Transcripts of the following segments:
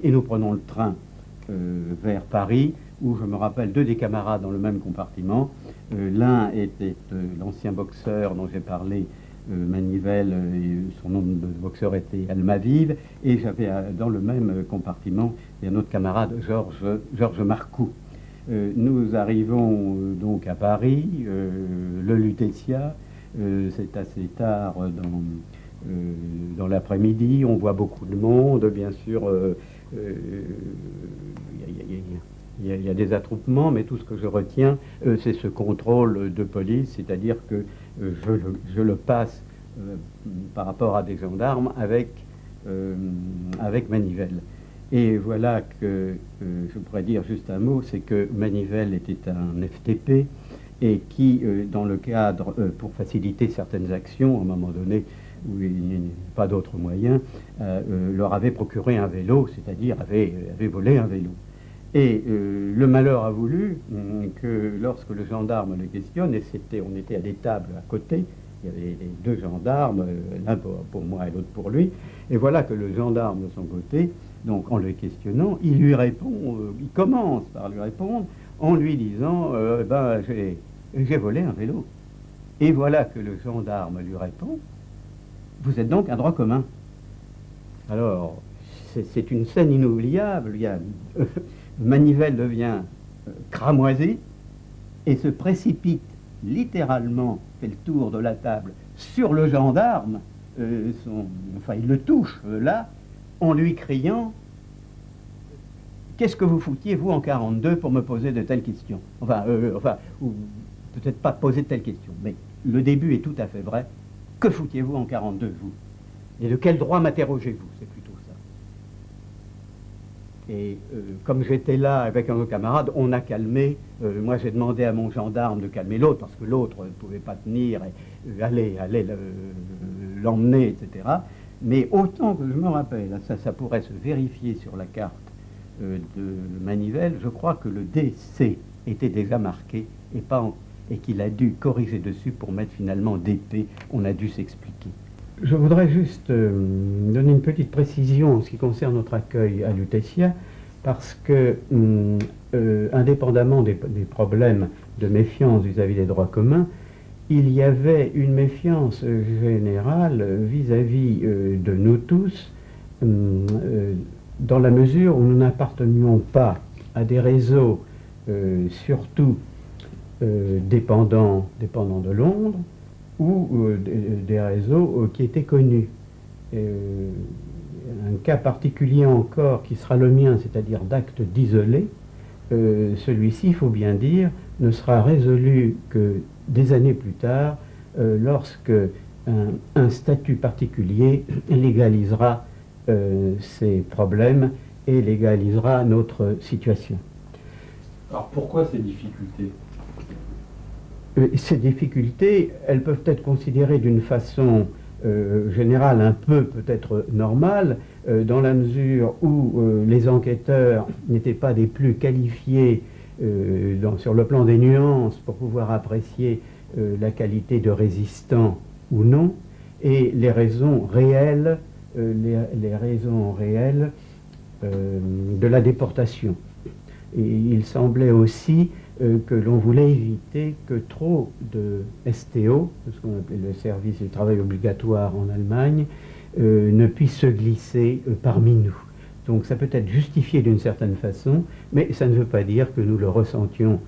et nous prenons le train vers Paris, où je me rappelle deux des camarades dans le même compartiment. L'un était l'ancien boxeur dont j'ai parlé, Manivelle, et son nom de boxeur était Almavive, et j'avais dans le même compartiment un autre camarade, Georges Marcoux. Nous arrivons donc à Paris, le Lutetia, c'est assez tard dans l'après-midi, on voit beaucoup de monde, bien sûr, il y a des attroupements, mais tout ce que je retiens, c'est ce contrôle de police, c'est-à-dire que je le passe par rapport à des gendarmes avec Manivelle. Et voilà que je pourrais dire juste un mot, c'est que Manivelle était un FTP et qui, dans le cadre, pour faciliter certaines actions, à un moment donné où il n'y avait pas d'autres moyens, leur avait procuré un vélo, c'est-à-dire avait volé un vélo. Et le malheur a voulu que lorsque le gendarme le questionne, et on était à des tables à côté, il y avait les deux gendarmes, l'un pour moi et l'autre pour lui, et voilà que le gendarme de son côté, donc en le questionnant, il lui répond, il commence par lui répondre en lui disant ben, j'ai volé un vélo. Et voilà que le gendarme lui répond, vous êtes donc un droit commun. Alors, c'est une scène inoubliable. Il y a, Manivelle devient cramoisi et se précipite littéralement, fait le tour de la table sur le gendarme, enfin il le touche là, en lui criant « Qu'est-ce que vous foutiez, vous, en 42, pour me poser de telles questions ?» Enfin, ou peut-être pas poser de telles questions, mais le début est tout à fait vrai. « Que foutiez-vous en 42, vous? Et de quel droit m'interrogez-vous » C'est plutôt ça. Et comme j'étais là avec un autre camarade, on a calmé. Moi, j'ai demandé à mon gendarme de calmer l'autre, parce que l'autre ne pouvait pas tenir et aller l'emmener, etc. Mais autant que je me rappelle, ça pourrait se vérifier sur la carte de Manivelle, je crois que le DC était déjà marqué et qu'il a dû corriger dessus pour mettre finalement DP. On a dû s'expliquer. Je voudrais juste donner une petite précision en ce qui concerne notre accueil à Lutetia, parce que, indépendamment des problèmes de méfiance vis-à-vis des droits communs, il y avait une méfiance générale vis-à-vis de nous tous, dans la mesure où nous n'appartenions pas à des réseaux, surtout dépendants de Londres, ou des réseaux qui étaient connus. Un cas particulier encore qui sera le mien, c'est-à-dire d'acte d'isolé, celui-ci, il faut bien dire, ne sera résolu que des années plus tard, lorsque un statut particulier légalisera ces problèmes et légalisera notre situation. Alors pourquoi ces difficultés ? Ces difficultés, elles peuvent être considérées d'une façon générale, un peu peut-être normale, dans la mesure où les enquêteurs n'étaient pas des plus qualifiés sur le plan des nuances pour pouvoir apprécier la qualité de résistant ou non, et les raisons réelles, de la déportation. Et il semblait aussi que l'on voulait éviter que trop de STO, ce qu'on appelait le service du travail obligatoire en Allemagne, ne puissent se glisser parmi nous. Donc ça peut être justifié d'une certaine façon, mais ça ne veut pas dire que nous le ressentions,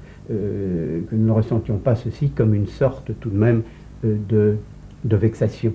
pas ceci comme une sorte tout de même de vexation.